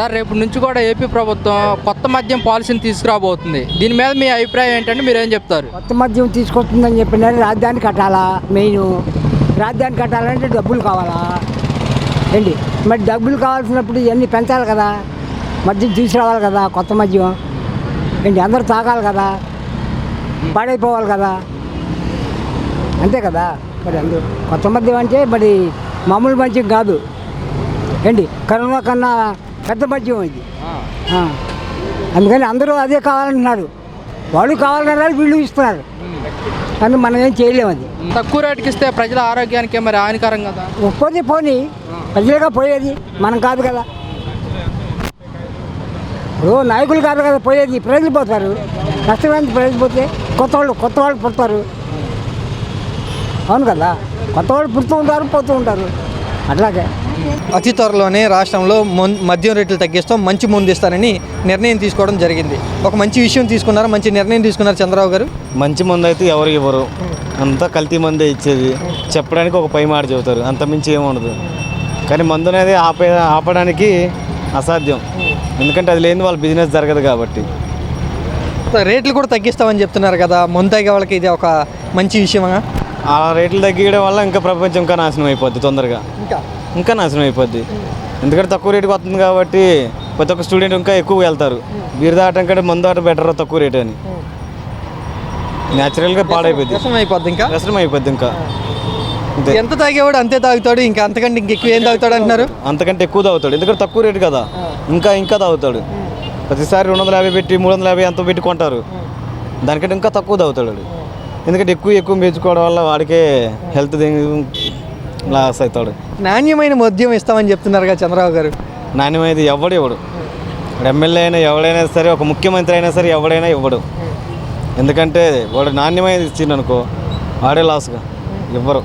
Sir రేపు నుంచి కూడా ఏపీ ప్రభుత్వం కొత్త మద్యం పాలసీని తీసుకురాబోతుంది. దీని మీద మీ అభిప్రాయం ఏంటంటే మీరు ఏం చెప్తారు? కొత్త మద్యం తీసుకొస్తుందని చెప్పినారు. రాజధాని కట్టాలా, మెయిన్ రాజధాని కట్టాలంటే డబ్బులు కావాలా ఏంటి? మరి డబ్బులు కావాల్సినప్పుడు ఇవన్నీ పెంచాలి కదా, మద్యం తీసుకురావాలి కదా, కొత్త మద్యం ఏంటి అందరూ తాగాలి కదా, పాడైపోవాలి కదా, అంతే కదా. మరి అందరూ కొత్త మద్యం అంటే మరి మామూలు మద్యం కాదు ఏంటి, కరోనా కన్నా పెద్ద మద్యం ఇది. అందుకని అందరూ అదే కావాలంటున్నారు. వాళ్ళు కావాలన్నారు, వీళ్ళు ఇస్తున్నారు, కానీ మనం ఏం చేయలేము. అది తక్కువ రేటుకి ఇస్తే ప్రజల ఆరోగ్యానికి మరి హానికరం కదా. పోతే పోనీ, ప్రజలుగా పోయేది, మనం కాదు కదా. ఇప్పుడు నాయకులు కాదు కదా పోయేది, ప్రజలు పోతారు. నష్టమైన ప్రజలు పోతే కొత్త వాళ్ళు పుడతారు. అవును కదా, కొత్త వాళ్ళు పుడుతూ ఉంటారు, పోతూ ఉంటారు. అట్లాగే అతి త్వరలోనే రాష్ట్రంలో మద్యం రేట్లు తగ్గిస్తాం, మంచి ముందు ఇస్తారని నిర్ణయం తీసుకోవడం జరిగింది. ఒక మంచి విషయం తీసుకున్నారు, మంచి నిర్ణయం తీసుకున్నారు చంద్రబాబు గారు. మంచి మందు అయితే ఎవరికి ఇవ్వరు, అంతా కల్తీ మందే ఇచ్చేది. చెప్పడానికి ఒక పై మాట చెబుతారు, అంత మించి ఏముండదు. కానీ మందు అనేది ఆపడానికి అసాధ్యం, ఎందుకంటే అది లేని వాళ్ళ బిజినెస్ జరగదు కాబట్టి. రేట్లు కూడా తగ్గిస్తామని చెప్తున్నారు కదా, మందు తాగే వాళ్ళకి ఇది ఒక మంచి విషయమా? ఆ రేట్లు తగ్గియడం వల్ల ఇంకా ప్రపంచం ఇంకా నాశనం అయిపోద్ది, తొందరగా ఇంకా నాశనం అయిపోద్ది. ఎందుకంటే తక్కువ రేటుకి వస్తుంది కాబట్టి ప్రతి ఒక్క స్టూడెంట్ ఇంకా ఎక్కువ వెళ్తారు. బీరు దాటం కంటే మందు ఆట బెటర్ తక్కువ రేటు అని. న్యాచురల్గా పాడైపోద్ది, వ్యసనం అయిపోద్ది. ఇంకా ఎంత తాగేవాడు అంతే తాగుతాడు, ఇంకా అంతకంటే ఇంకెక్కువ ఏం తాగుతాడు అంటున్నారు. అంతకంటే ఎక్కువ తాగుతాడు, ఎందుకంటే తక్కువ రేటు కదా, ఇంకా తాగుతాడు. ప్రతిసారి 250 పెట్టి 350 అంత పెట్టి కొంటారు, దానికంటే ఇంకా తక్కువ తాగుతాడు. ఎందుకంటే ఎక్కువ పెంచుకోవడం వల్ల వాడికే హెల్త్ లాస్ అవుతాడు. నాణ్యమైన మద్యం ఇస్తామని చెప్తున్నారు కదా చంద్రబాబు గారు. నాణ్యమైనది ఎవడు ఇప్పుడు ఎమ్మెల్యే అయినా ఎవడైనా సరే, ఒక ముఖ్యమంత్రి అయినా సరే ఎవడైనా ఇవ్వడు. ఎందుకంటే వాడు నాణ్యమైనది ఇచ్చిండు అనుకో, వాడే లాస్గా ఇవ్వరు.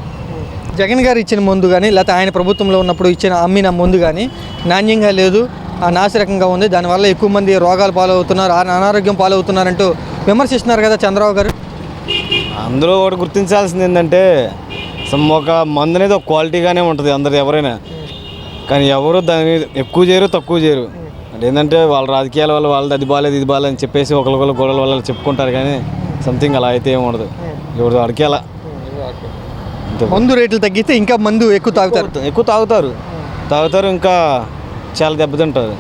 జగన్ గారు ఇచ్చిన మందు కానీ, లేకపోతే ఆయన ప్రభుత్వంలో ఉన్నప్పుడు అమ్మిన మందు కానీ నాణ్యంగా లేదు, నాసిరకంగా ఉంది, దానివల్ల ఎక్కువ మంది రోగాలు పాలవుతున్నారు, అనారోగ్యం పాలవుతున్నారంటూ విమర్శిస్తున్నారు కదా చంద్రబాబు గారు. అందులో ఒకటి గుర్తించాల్సింది ఏంటంటే, ఒక మందు అనేది ఒక క్వాలిటీగానే ఉంటుంది అందరిది ఎవరైనా, కానీ ఎవరు దాన్ని ఎక్కువ చేయరు, తక్కువ చేయరు. అంటే ఏంటంటే వాళ్ళ రాజకీయాల వల్ల వాళ్ళది అది బాగాలేదు ఇది బాగాలేదు అని చెప్పేసి ఒకరికొకరు గొడవల వల్ల చెప్పుకుంటారు, కానీ సంథింగ్ అలా అయితే ఏమి ఉండదు. ఎవరు అడిగి అలా మందు రేట్లు తగ్గితే ఇంకా మందు ఎక్కువ తాగుతారు, ఇంకా చాలా దెబ్బతింటారు.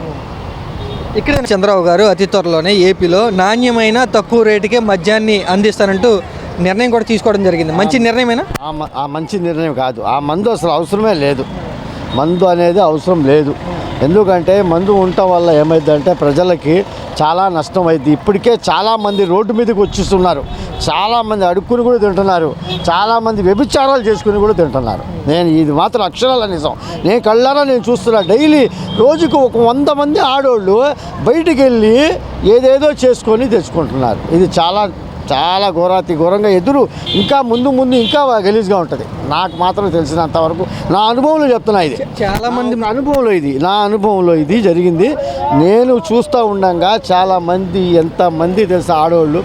ఇక్కడ చంద్రబాబు గారు అతి త్వరలోనే ఏపీలో నాణ్యమైన తక్కువ రేటుకే మద్యాన్ని అందిస్తానంటూ నిర్ణయం కూడా తీసుకోవడం జరిగింది. మంచి నిర్ణయమేనా? మంచి నిర్ణయం కాదు. ఆ మందు అసలు అవసరమే లేదు. మందు అనేది అవసరం లేదు. ఎందుకంటే మందు ఉండటం వల్ల ఏమైందంటే ప్రజలకి చాలా నష్టం అయింది. ఇప్పటికే చాలామంది రోడ్డు మీదకి వచ్చిస్తున్నారు, చాలామంది అడుక్కుని కూడా తింటున్నారు, చాలామంది వ్యభిచారాలు చేసుకుని కూడా తింటున్నారు. ఇది మాత్రం అక్షరాల నిజం. నేను కళ్ళారా చూస్తున్నా. డైలీ రోజుకు ఒక 100 మంది ఆడోళ్ళు బయటికి వెళ్ళి ఏదేదో చేసుకొని తెచ్చుకుంటున్నారు. ఇది చాలా చాలా ఘోరంగా ఇంకా ముందు ఇంకా గలీజ్గా ఉంటుంది. నాకు మాత్రం తెలిసినంతవరకు నా అనుభవంలో చెప్తున్నా. ఇది చాలామంది నా అనుభవంలో ఇది జరిగింది. నేను చూస్తూ ఉండగా చాలామంది, ఎంతమంది తెలుసా ఆడవాళ్ళు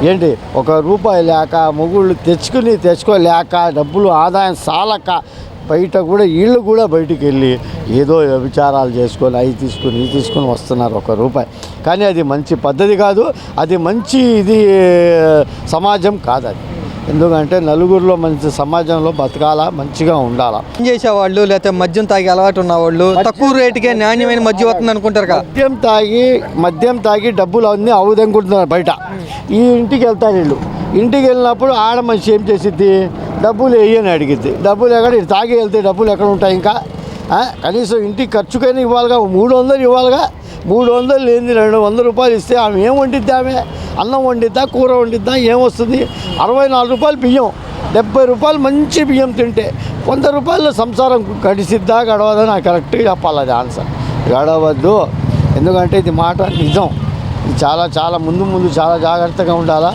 ఏంటి, ₹1 లేక మొగుళ్ళు తెచ్చుకోలేక డబ్బులు ఆదాయం సాలక బయట కూడా వీళ్ళు కూడా బయటికి వెళ్ళి ఏదో విచారాలు చేసుకొని అవి తీసుకొని వస్తున్నారు ₹1. కానీ అది మంచి పద్ధతి కాదు, అది మంచి సమాజం కాదు అది. ఎందుకంటే నలుగురిలో మంచి సమాజంలో బతకాలా, మంచిగా ఉండాలా. చేసేవాళ్ళు లేకపోతే మద్యం తాగి అలవాటు ఉన్నవాళ్ళు తక్కువ రేటుకే నాణ్యమైన మద్యం వస్తుంది అనుకుంటారు కదా. మద్యం తాగి డబ్బులు అన్నీ అవుదనుకుంటున్నారు బయట. ఈ ఇంటికి వెళ్తారు వీళ్ళు. ఇంటికి వెళ్ళినప్పుడు ఆడ మనిషి ఏం చేసిద్ది, డబ్బులు వేయని అడిగిద్ది. డబ్బులు ఎక్కడ తాగి వెళ్తే డబ్బులు ఎక్కడ ఉంటాయి? ఇంకా కనీసం ఇంటికి ఖర్చుకైనా ఇవ్వాలిగా, 300 ఇవ్వాలిగా. 300 లేని ₹200 ఇస్తే ఆమె ఏం వండిద్ది? ఆమె అన్నం వండిద్దా, కూర వండిద్దా? ఏమొస్తుంది? ₹64 బియ్యం, ₹70 మంచి బియ్యం తింటే ₹100 సంసారం గడవదా? నాకు కరెక్ట్గా చెప్పాలి అది ఆన్సర్. గడవద్దు. ఎందుకంటే ఇది మాట నిజం. ఇది చాలా ముందు చాలా జాగ్రత్తగా ఉండాలా.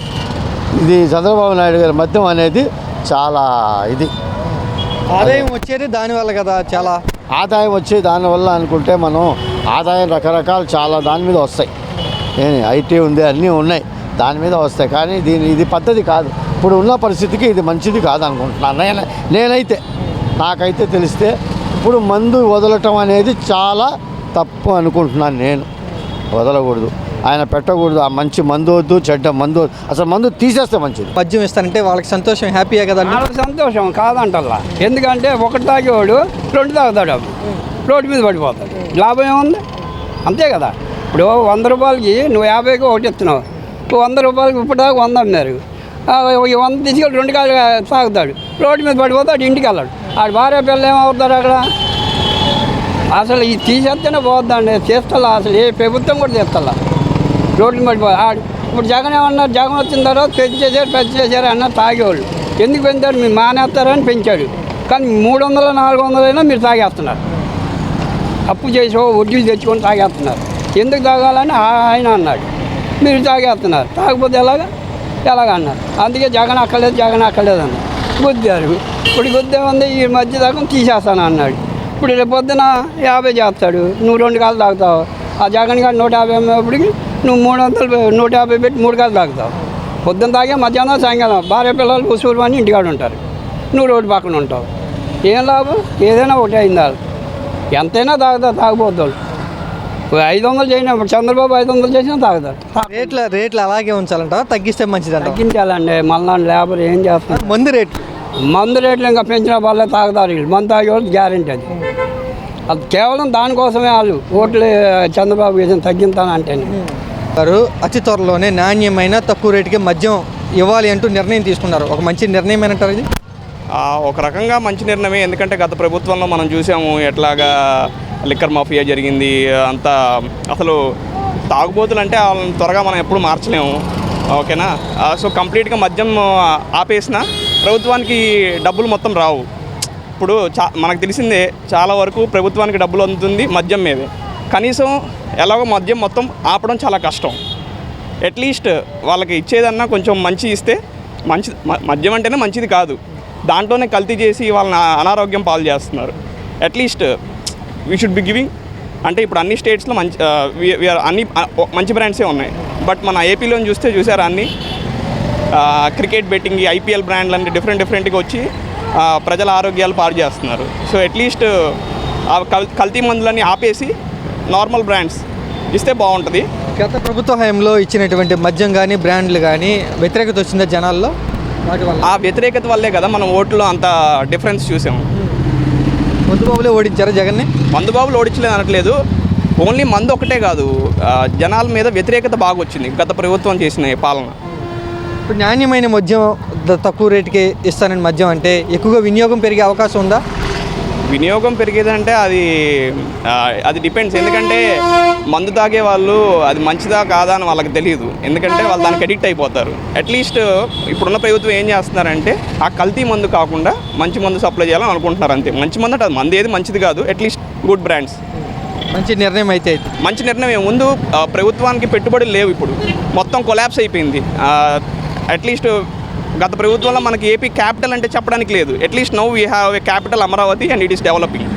ఇది చంద్రబాబు నాయుడు గారి మద్యం అనేది చాలా ఆదాయం వచ్చేది దానివల్ల కదా. చాలా ఆదాయం వచ్చేది దానివల్ల అనుకుంటే మనం ఆదాయం రకరకాలు చాలా దాని మీద వస్తాయి. ఐటీ ఉంది, అన్నీ ఉన్నాయి, దాని మీద వస్తాయి. కానీ ఇది పద్ధతి కాదు. ఇప్పుడు ఉన్న పరిస్థితికి ఇది మంచిది కాదు నాకైతే తెలిస్తే ఇప్పుడు మందు వదలటం అనేది చాలా తప్పు అనుకుంటున్నాను నేను. వదలకూడదు, ఆయన పెట్టకూడదు. ఆ మంచి మందు వద్దు, చెడ్డ మందు వద్దు. అసలు మందు తీసేస్తే మంచిది. మద్యం ఇస్తానంటే వాళ్ళకి సంతోషం, హ్యాపీయే కదా. వాళ్ళకి సంతోషం కాదంటల్లా. ఎందుకంటే ఒకటి తాగేవాడు 2 తాగుతాడు, రోడ్డు మీద పడిపోతాడు. లాభం ఏముంది? అంతే కదా. ఇప్పుడు 100 రూపాయలకి నువ్వు 50కి ఒకటి ఇస్తున్నావు, 100 రూపాయలకి ఇప్పుడు దాకా 100 అన్నారు. 100 తీసుకెళ్ళి 2 కాళ్ళు తాగుతాడు, రోడ్డు మీద పడిపోతాడు, ఇంటికి వెళ్ళాడు. ఆడు భార్య పిల్లలు ఏమవుతారు అక్కడ? అసలు ఇది తీసేస్తేనే పోద్దండి. చేస్తల్లా అసలు ఏ ప్రభుత్వం కూడా చేస్తల్లా. రోడ్లు పడిపో ఇప్పుడు జగన్ ఏమన్నారు, జగన్ వచ్చిన తర్వాత పెంచేశారు అన్నారు తాగేవాళ్ళు. ఎందుకు పెంచాడు? మీరు మానేస్తారని పెంచాడు. కానీ 300 400 అయినా మీరు తాగేస్తున్నారు. అప్పు చేసో వడ్డీలు తెచ్చుకొని తాగేస్తున్నారు. ఎందుకు తాగాలని ఆయన అన్నాడు, మీరు తాగేస్తున్నారు. తాగకపోతే ఎలాగ అన్నారు. అందుకే జగన్ అక్కర్లేదు అన్నారు. గుద్దారు. ఇప్పుడు గుద్దేముంది, ఈ మధ్య దాకా తీసేస్తాను అన్నాడు. ఇప్పుడు రేపు పొద్దున 50 చేస్తాడు, నువ్వు 2 కాళ్ళు తాగుతావు. ఆ జగన్ గారు 150 అమ్మేప్పటికి నువ్వు 300 150 పెట్టి 3 కాళ్ళు తాగుతావు. పొద్దున్న తాగే మధ్యాహ్నం సాయంకాలం భార్య పిల్లలు ఉసూరు అని ఇంటికాడ ఉంటారు, నువ్వు రోడ్డు పక్కన ఉంటావు. ఏం లాభం? ఏదైనా ఒకటే అయింది. ఎంతైనా తాగబోద్దు. 500 చేసినా, ఇప్పుడు చంద్రబాబు 500 చేసినా తాగుతారు. రేట్లు అలాగే ఉంచాలంట, తగ్గిస్తే మంచిదంట. తగ్గించాలండి. మళ్ళా లేబర్ ఏం చేస్తారు? మందు రేట్లు ఇంకా పెంచిన వాళ్ళే తాగుతారు. వీళ్ళు మందు తాగేవాళ్ళు గ్యారెంటీ. అది కేవలం దానికోసమే వాళ్ళు ఓట్లు చంద్రబాబు వేసిన తగ్గించానంటేనే. గారు అతి త్వరలోనే నాణ్యమైన తక్కువ రేటుకి మద్యం ఇవ్వాలి అంటూ నిర్ణయం తీసుకున్నారు. ఒక మంచి నిర్ణయం ఏమంటారు ఇది? ఒక రకంగా మంచి నిర్ణయమే. ఎందుకంటే గత ప్రభుత్వంలో మనం చూసాము ఎట్లాగా లిక్కర్ మాఫియా జరిగింది అంతా. అసలు తాగుబోతులు అంటే వాళ్ళని త్వరగా మనం ఎప్పుడు మార్చలేము. ఓకేనా? సో కంప్లీట్గా మద్యం ఆపేసిన ప్రభుత్వానికి డబ్బులు మొత్తం రావు. ఇప్పుడు మనకు తెలిసిందే, చాలా వరకు ప్రభుత్వానికి డబ్బులు అందుతుంది మద్యం మీదే. కనీసం ఎలాగో మద్యం మొత్తం ఆపడం చాలా కష్టం. అట్లీస్ట్ వాళ్ళకి ఇచ్చేదన్నా కొంచెం మంచి ఇస్తే మంచి. మద్యం అంటేనే మంచిది కాదు, దాంట్లోనే కల్తీ చేసి వాళ్ళని అనారోగ్యం పాలు చేస్తున్నారు. At least we should be giving. అంటే ఇప్పుడు అన్ని స్టేట్స్లో అన్ని మంచి బ్రాండ్సే ఉన్నాయి. బట్ మన ఏపీలో చూసారా అన్ని క్రికెట్ బెట్టింగ్, IPL బ్రాండ్లు అన్ని డిఫరెంట్గా వచ్చి ప్రజల ఆరోగ్యాలు పాడు చేస్తున్నారు. సో అట్లీస్ట్ కల్తీ మందులన్నీ ఆపేసి నార్మల్ బ్రాండ్స్ ఇస్తే బాగుంటుంది. గత ప్రభుత్వ హయాంలో ఇచ్చినటువంటి మద్యం కానీ బ్రాండ్లు కానీ వ్యతిరేకత వచ్చిందా జనాల్లో? వాటి వల్ల ఆ వ్యతిరేకత వల్లే కదా మనం ఓట్లో అంత డిఫరెన్స్ చూసాము. మందుబాబులే ఓడించారా జగన్ని? మందుబాబులు ఓడించలేదు అనట్లేదు. ఓన్లీ మందు ఒకటే కాదు, జనాల మీద వ్యతిరేకత బాగా వచ్చింది గత ప్రభుత్వం చేసిన పాలన. ఇప్పుడు నాణ్యమైన మద్యం తక్కువ రేటుకి ఇస్తానని మద్యం అంటే ఎక్కువగా వినియోగం పెరిగే అవకాశం ఉందా? వినియోగం పెరిగేదంటే అది డిపెండ్స్. ఎందుకంటే మందు తాగే వాళ్ళు అది మంచిదా కాదా అని వాళ్ళకి తెలియదు. ఎందుకంటే వాళ్ళు దానికి అడిక్ట్ అయిపోతారు. అట్లీస్ట్ ఇప్పుడున్న ప్రభుత్వం ఏం చేస్తున్నారంటే ఆ కల్తీ మందు కాకుండా మంచి మందు సప్లై చేయాలని అనుకుంటున్నారు అంతే. మంచి మందు అంటే అది మందు ఏది మంచిది కాదు, అట్లీస్ట్ గుడ్ బ్రాండ్స్. మంచి నిర్ణయం అయితే మంచి నిర్ణయం. ముందు ప్రభుత్వానికి పెట్టుబడులు లేవు, ఇప్పుడు మొత్తం కొలాప్స్ అయిపోయింది. అట్లీస్ట్ గత ప్రభుత్వంలో మనకి ఏపీ క్యాపిటల్ అంటే చెప్పడానికి లేదు. At least now we have a capital Amaravati and it is developing.